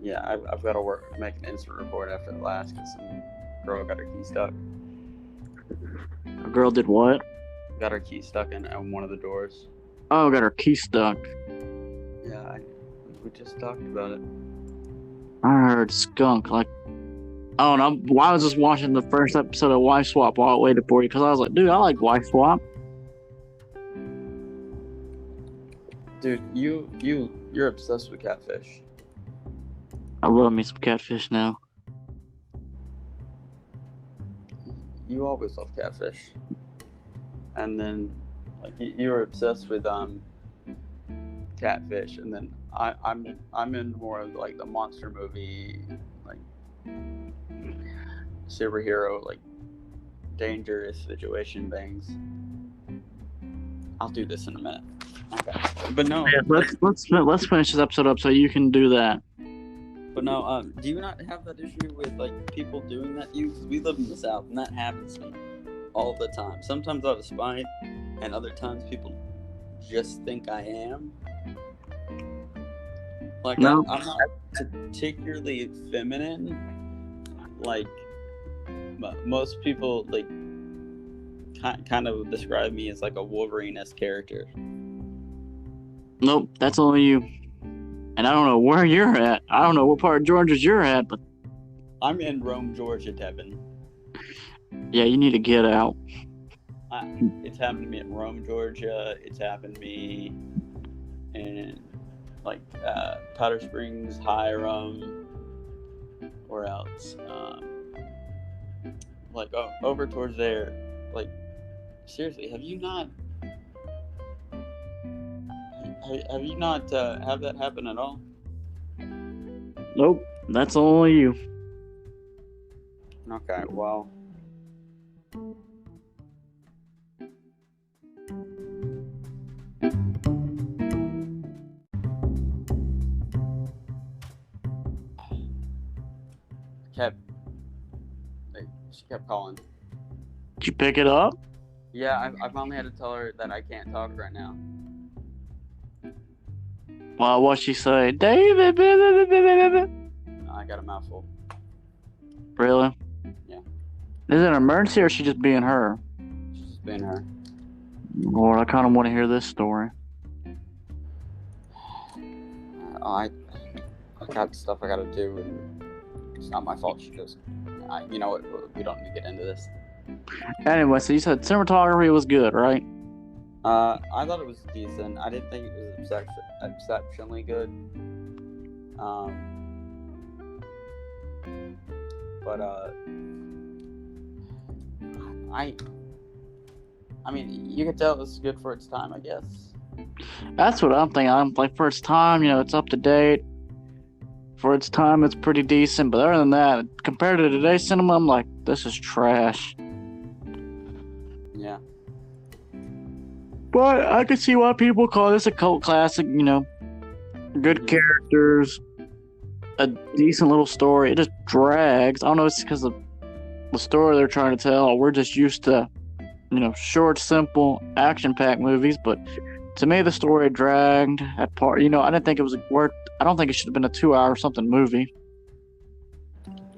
Yeah, I've got to make an instant report after the last because some girl got her key stuck. A girl did what? Got her key stuck in one of the doors. Oh, got her key stuck. Yeah, we just talked about it. I heard skunk. Like, I don't know. Why I was just watching the first episode of Wife Swap while I waited for you because I was like, dude, I like Wife Swap. Dude, you're obsessed with catfish. I love me some catfish now. You always love catfish. And then, like, you were obsessed with catfish, and then I'm in more of like the monster movie, like superhero, like dangerous situation things. I'll do this in a minute. Okay, but no. Yeah, let's finish this episode up so you can do that. But no, do you not have that issue with like people doing that to you? Because we live in the South, and that happens to me all the time. Sometimes out of spite, and other times people just think I am. Like, No. I'm not particularly feminine. Like, most people, like, kind of describe me as like a Wolverine-esque character. Nope, that's only you. And I don't know where you're at. I don't know what part of Georgia you're at, but I'm in Rome, Georgia, Devin. yeah, you need to get out. It's happened to me in Rome, Georgia. It's happened to me in like Powder Springs, Hiram. Where else? Like over towards there. Like, seriously, have you not have that happen at all? Nope, that's only you. Okay, well. She kept calling. Did you pick it up? Yeah, I finally had to tell her that I can't talk right now. Well, what'd she say? David. I got a mouthful. Really? Yeah. Is it an emergency or is she just being her? She's just being her. Lord, I kind of want to hear this story. I got stuff I gotta do, and it's not my fault. She goes, you know what? We don't need to get into this. Anyway, so you said cinematography was good, right? I thought it was decent. I didn't think it was exceptionally good. But I mean, you could tell it was good for its time, I guess. That's what I'm thinking. I'm like, for its time, it's up to date. For its time, it's pretty decent. But other than that, compared to today's cinema, I'm like, this is trash. Yeah. But I could see why people call this a cult classic, good characters, a decent little story. It just drags. I don't know, it's because of the story they're trying to tell. We're just used to, short, simple, action-packed movies. But to me, the story dragged at part. I didn't think it was worth. I don't think it should have been a 2-hour something movie.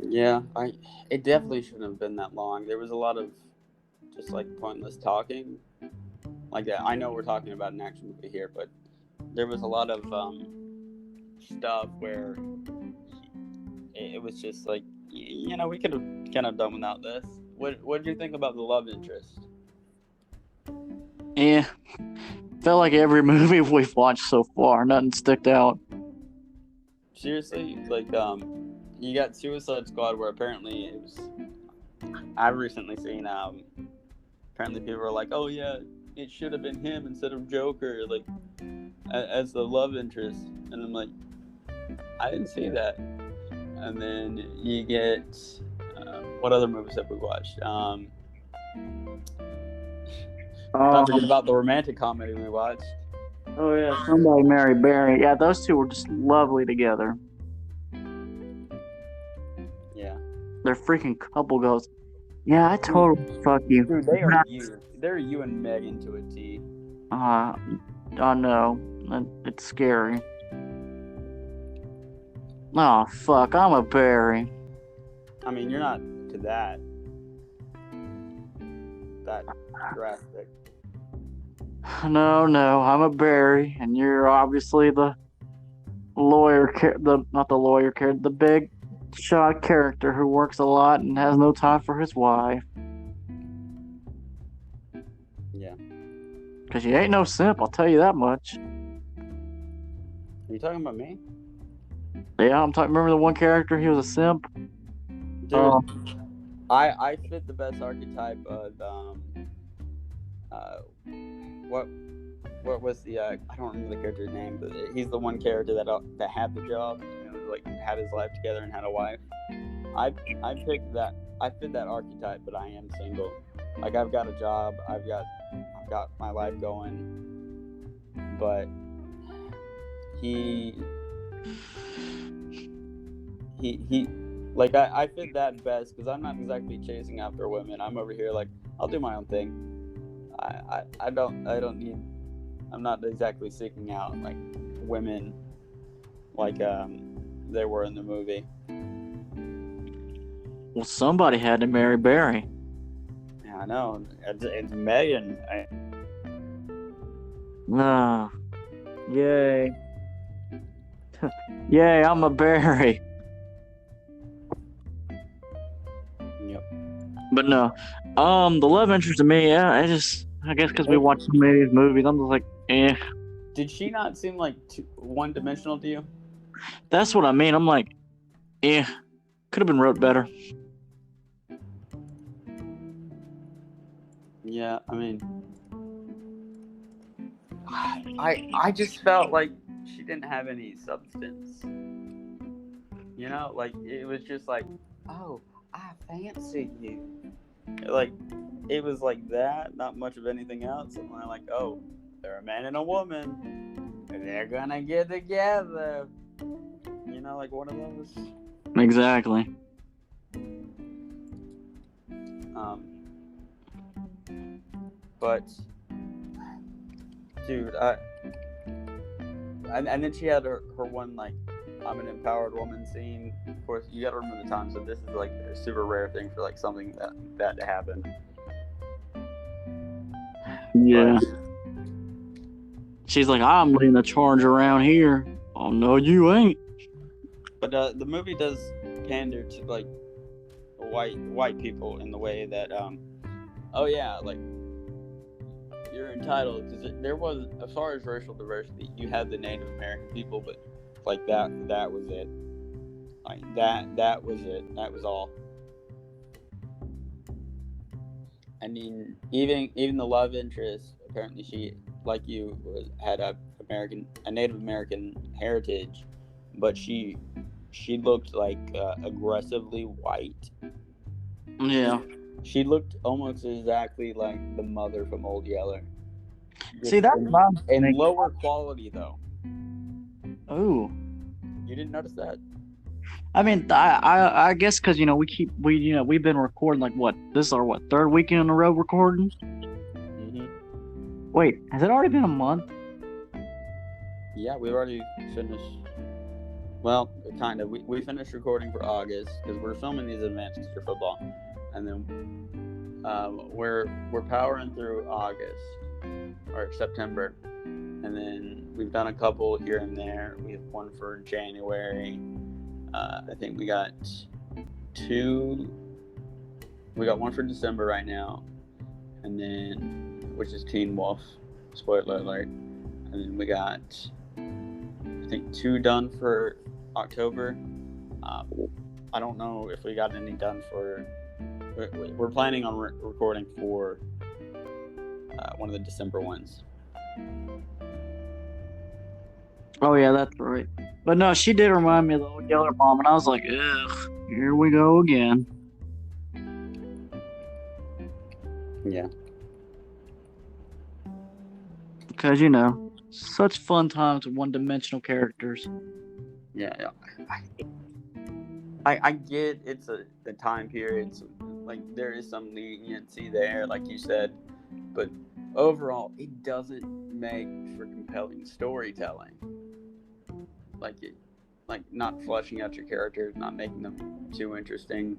Yeah, it definitely shouldn't have been that long. There was a lot of just like pointless talking. Like, I know we're talking about an action movie here, but there was a lot of stuff where it was just like, we could have kind of done without this. What did you think about the love interest? Yeah, felt like every movie we've watched so far, nothing sticked out. Seriously, like you got Suicide Squad, where apparently it was. I've recently seen apparently people were like, oh yeah, it should have been him instead of Joker, like as the love interest, and I'm like, I didn't see that. And then you get what other movies have we watched? Don't forget about the romantic comedy we watched. Oh yeah, Somebody Mary Barry. Yeah, those two were just lovely together. Yeah. Their freaking couple goes, yeah, I totally fuck you. Dude, they are you. They're you and Megan to a T. I know. It's scary. Oh, fuck, I'm a Barry. I mean, you're not to that drastic. No, I'm a Barry, and you're obviously the not the lawyer character, the big shot character who works a lot and has no time for his wife. Yeah. Because he ain't no simp, I'll tell you that much. Are you talking about me? Yeah, I'm talking. Remember the one character? He was a simp. Dude, I fit the best archetype of what was the I don't remember the character's name, but he's the one character that had the job, like had his life together and had a wife. I picked that. I fit that archetype, but I am single. Like I've got a job, I've got my life going, but he like I fit that best because I'm not exactly chasing after women. I'm over here like I'll do my own thing. I don't need. I'm not exactly seeking out like women like they were in the movie. Well, somebody had to marry Barry. Yeah, I know. It's Megan. Nah. Yay. Yay, I'm a Barry. Yep. But no. The love interest to me, yeah, I guess because we watched so many of these movies, I'm just like, eh. Did she not seem like one-dimensional to you? That's what I mean. I'm like, eh. Could have been wrote better. Yeah, I mean, I just felt like she didn't have any substance. You know, like it was just like, oh, I fancy you. Like it was like that, not much of anything else. And I'm like, oh, they're a man and a woman, and they're gonna get together. You know, like one of those. Exactly. But dude, and then she had her one like I'm an empowered woman scene. Of course, you got to remember the time. So this is like a super rare thing for like something that to happen. Yeah. But she's like, I'm leading the charge around here. Oh no, you ain't. But the movie does pander to like white people in the way that oh yeah, like you're entitled because there was, as far as racial diversity, you had the Native American people, but like that was it. Like that was it. That was all. I mean, even the love interest, apparently she, like you, had a Native American heritage, but she looked like aggressively white. Yeah. She looked almost exactly like the mother from Old Yeller. See, that's in lower quality though. Oh. You didn't notice that? I mean, I guess because we've been recording like what? This is our third weekend in a row recording. Mm-hmm. Wait, has it already been a month? Yeah, we've already finished. Well, kind of. We finished recording for August because we're filming these advances for football, and then we're powering through August or September, and then we've done a couple here and there. We have one for January. I think we got two. We got one for December right now, and then which is Teen Wolf. Spoiler alert. And then we got I think 2 done for October. I don't know if we got any done for. We're planning on recording for one of the December ones. Oh yeah, that's right. But no, she did remind me of the Old Yeller mom, and I was like, ugh, here we go again. Yeah. Because such fun times with one-dimensional characters. Yeah. I get it's the time periods, like there is some leniency there, like you said, but overall it doesn't make for compelling storytelling. Like not fleshing out your characters, not making them too interesting.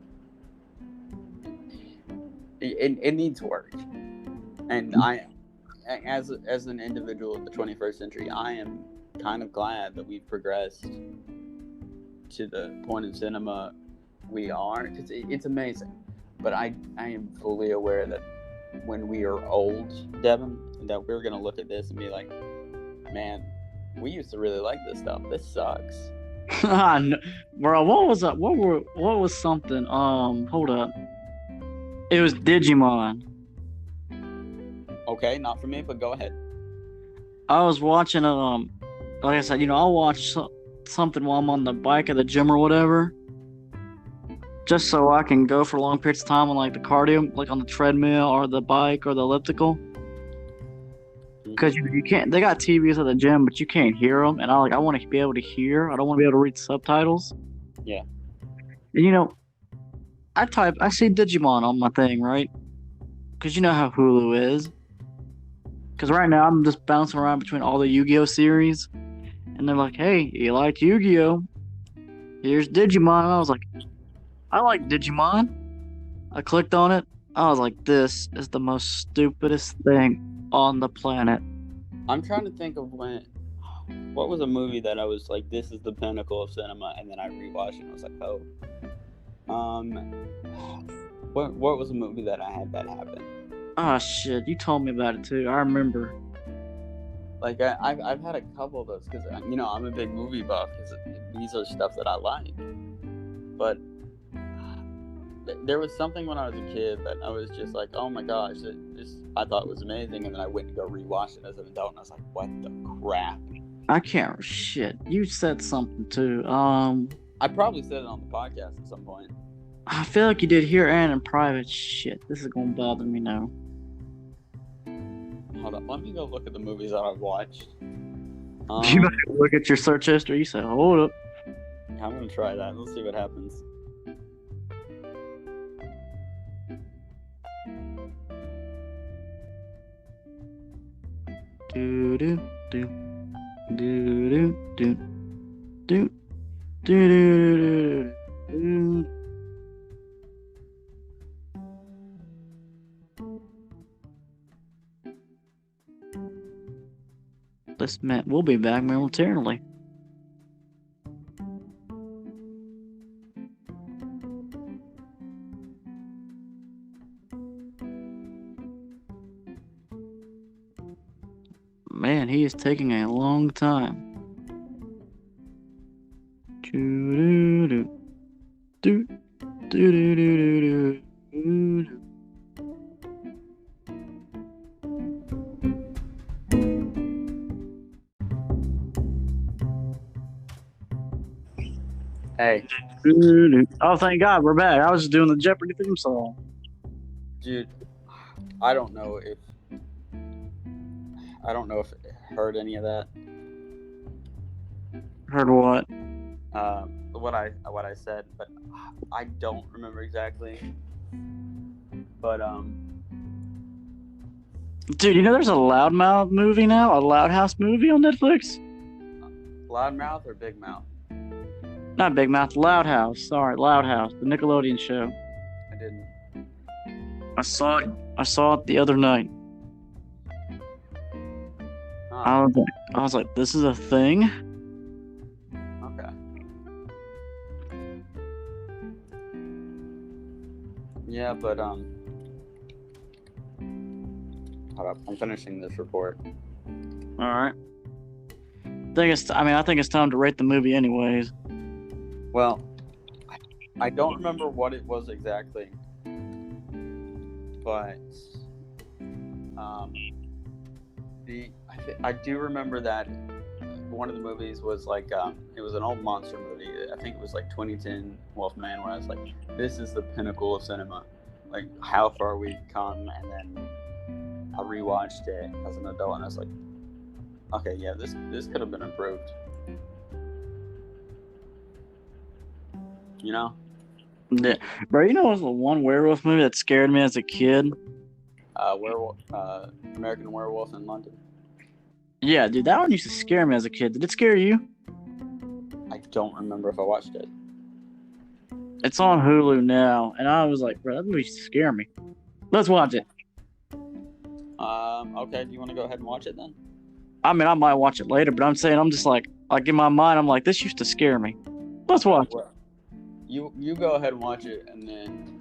It needs work, and I, as an individual of the 21st century, I am kind of glad that we've progressed to the point in cinema we are, because it's amazing. But I am fully aware that when we are old, Devin, that we're going to look at this and be like, man, we used to really like this stuff. This sucks. Bro, what was that? What was something? Hold up. It was Digimon. Okay, not for me, but go ahead. I was watching like I said, I'll watch something while I'm on the bike at the gym or whatever, just so I can go for long periods of time on like the cardio, like on the treadmill or the bike or the elliptical. Because you can't. They got TVs at the gym, but you can't hear them, and I want to be able to hear. I don't want to be able to read subtitles. Yeah. And I see Digimon on my thing, right? Because you know how Hulu is. Because right now I'm just bouncing around between all the Yu-Gi-Oh series, and they're like, "Hey, you like Yu-Gi-Oh? Here's Digimon." And I was like, "I like Digimon." I clicked on it. I was like, "This is the most stupidest thing on the planet." I'm trying to think of what was a movie that I was like, this is the pinnacle of cinema, and then I rewatched it and I was like, oh. What was a movie that I had that happen? Oh shit, you told me about it too. I remember. Like I've had a couple of those because I'm a big movie buff because these are stuff that I like. But there was something when I was a kid that I was just like, oh my gosh, I thought it was amazing, and then I went to go rewatch it as an adult, and I was like, what the crap? I can't. Shit, you said something too. I probably said it on the podcast at some point. I feel like you did here and in private. Shit, this is gonna bother me now. Hold up, let me go look at the movies that I've watched. You might look at your search history. You said, hold up. I'm gonna try that. Let's see what happens. Do do do do do do do do do. This man, we'll be back momentarily. Man, he is taking a long time. Do do do do do do do do. Hey. Oh, thank God, we're back. I was just doing the Jeopardy theme song. Dude, I don't know if I heard any of that. Heard what? What I said, but I don't remember exactly. But dude, there's a Loudmouth movie now, a Loud House movie on Netflix. Loudmouth or Big Mouth? Not Big Mouth, Loud House. Sorry, Loud House, the Nickelodeon show. I didn't. I saw it the other night. Huh. I was like, this is a thing? Okay. Yeah, but hold up, I'm finishing this report. All right. I think it's time to rate the movie, anyways. Well, I don't remember what it was exactly, but I do remember that one of the movies was like it was an old monster movie. I think it was like 2010 Wolfman, where I was like, this is the pinnacle of cinema. Like, how far we've come. And then I rewatched it as an adult, and I was like, okay, yeah, this could have been improved. You know? Yeah, bro. It was the one werewolf movie that scared me as a kid. American Werewolf in London. Yeah, dude, that one used to scare me as a kid. Did it scare you? I don't remember if I watched it. It's on Hulu now, and I was like, bro, that movie used to scare me. Let's watch it. Okay, do you want to go ahead and watch it then? I mean, I might watch it later, but I'm saying I'm just like in my mind, I'm like, this used to scare me. Let's watch it. Well, you go ahead and watch it, and then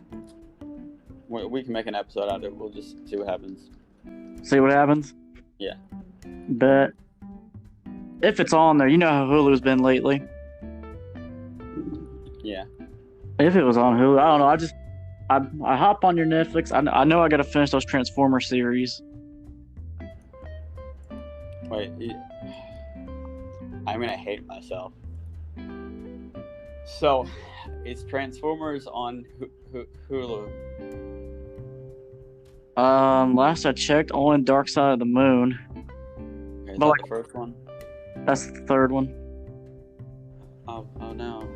we can make an episode out of it. We'll just see what happens. See what happens? Yeah. Bet. If it's on there, you know how Hulu's been lately. Yeah. If it was on Hulu, I don't know. I hop on your Netflix. I know I got to finish those Transformer series. Wait. I'm gonna hate myself. So, it's Transformers on Hulu. Last I checked, only Dark Side of the Moon. Okay, is But that like- the first one? That's the third one. Oh no.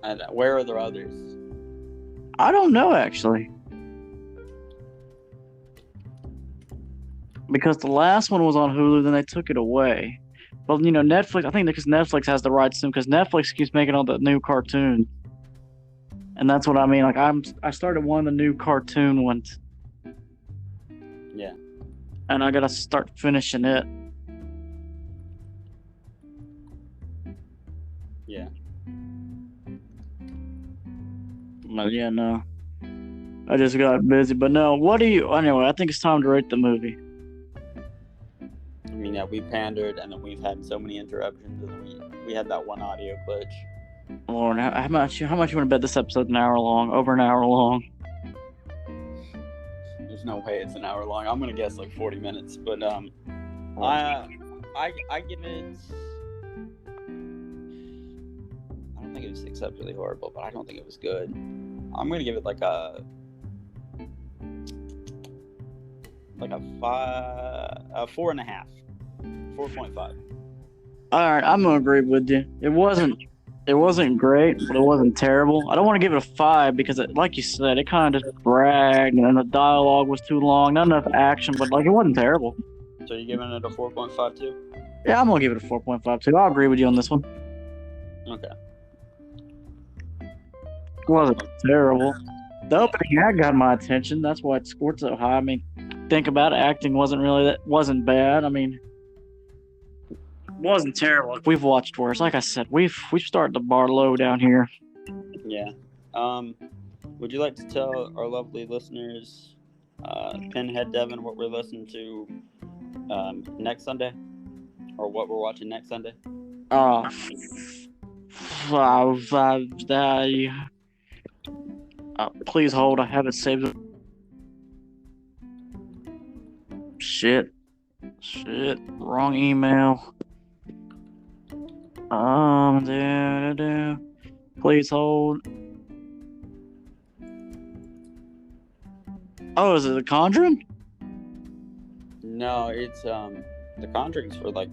And where are the others? I don't know actually. Because the last one was on Hulu, then they took it away. Well, you know, Netflix, I think because Netflix has the rights to them, because Netflix keeps making all the new cartoons. And that's what I mean. Like, I started one of the new cartoon ones, Yeah. and I gotta start finishing it. Yeah. But yeah, no. I just got busy. But no, anyway, I think it's time to rate the movie. I mean, yeah, we pandered, and then we've had so many interruptions, and then we had that one audio glitch. Lord, how much you want to bet this episode's an hour long? Over an hour long. There's no way it's an hour long. I'm gonna guess like 40 minutes, but I give it. I don't think it was acceptably horrible, but I don't think it was good. I'm gonna give it like a 4.5, 4.5. All right, I'm gonna agree with you. It wasn't great, but it wasn't terrible. I don't want to give it a 5 because, like you said, it kind of just dragged, and the dialogue was too long. Not enough action, but like it wasn't terrible. So you're giving it a 4.5 too? Yeah, I'm gonna give it a 4.5 too. I'll agree with you on this one. Okay. It wasn't terrible. The opening act got my attention. That's why it scored so high. I mean, think about it. Acting wasn't bad. I mean, it wasn't terrible. Like, we've watched worse. Like I said, we've started the bar low down here. Yeah. Would you like to tell our lovely listeners, Pinhead Devin, what we're listening to next Sunday, or what we're watching next Sunday? Please hold. I have it saved. Shit. Wrong email. Please hold. Oh, is it The Conjuring? No, it's The Conjuring's for like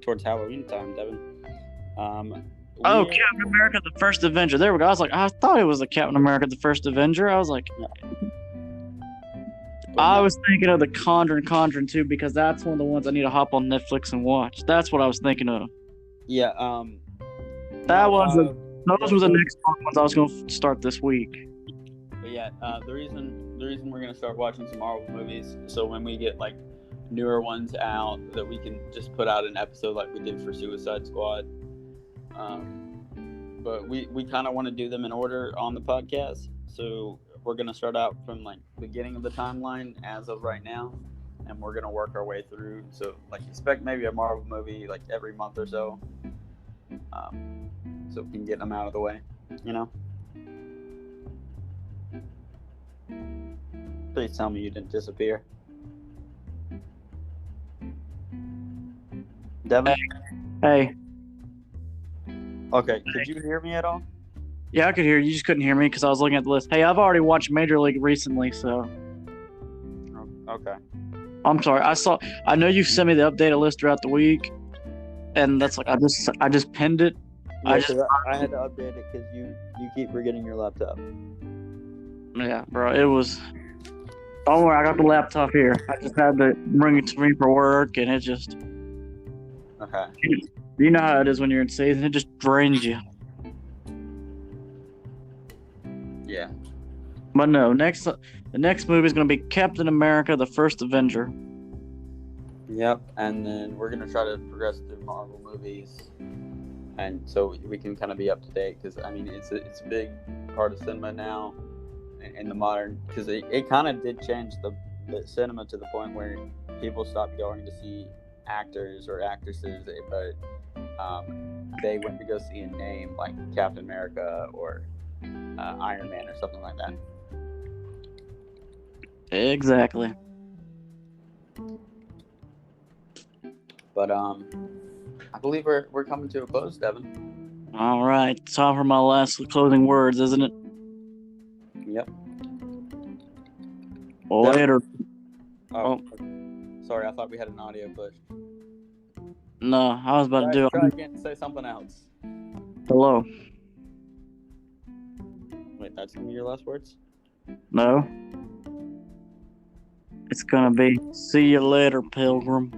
towards Halloween time, Devin. Captain America: The First Avenger. There we go. I was like, I thought it was the Captain America: The First Avenger. I was like, I was thinking of The Conjuring 2 because that's one of the ones I need to hop on Netflix and watch. That's what I was thinking of. Yeah. Those were the next ones I was going to start this week. But yeah, the reason we're gonna start watching some Marvel movies, so when we get like newer ones out, that we can just put out an episode like we did for Suicide Squad. But we kind of want to do them in order on the podcast, so we're gonna start out from like beginning of the timeline as of right now, and we're gonna work our way through. So like expect maybe a Marvel movie like every month or so, so we can get them out of the way, you know. Please tell me you didn't disappear, Devin. Hey. Okay, could you hear me at all? Yeah, I could hear you. You just couldn't hear me because I was looking at the list. Hey, I've already watched Major League recently, so. Okay. I'm sorry. I know you sent me the updated list throughout the week, and that's like I just pinned it. Yeah, I had to update it because you keep forgetting your laptop. Yeah, bro. It was. Don't worry, I got the laptop here. I just had to bring it to me for work, and it just. Okay. You know how it is when you're in season. It just drains you. Yeah. But no, the next movie is going to be Captain America: The First Avenger. Yep, and then we're gonna try to progress through Marvel movies, and so we can kind of be up to date because I mean it's a big part of cinema now in the modern because it kind of did change the cinema to the point where people stopped going to see actors or actresses, but they went to go see a name like Captain America or Iron Man or something like that. Exactly. But I believe we're coming to a close, Devin. All right, time for my last closing words, isn't it? Yep. Later. Oh, sorry. I thought we had an audio push. No, I was about to do. Try again. Say something else. Hello. Wait, that's gonna be your last words? No. It's gonna be see you later, Pilgrim.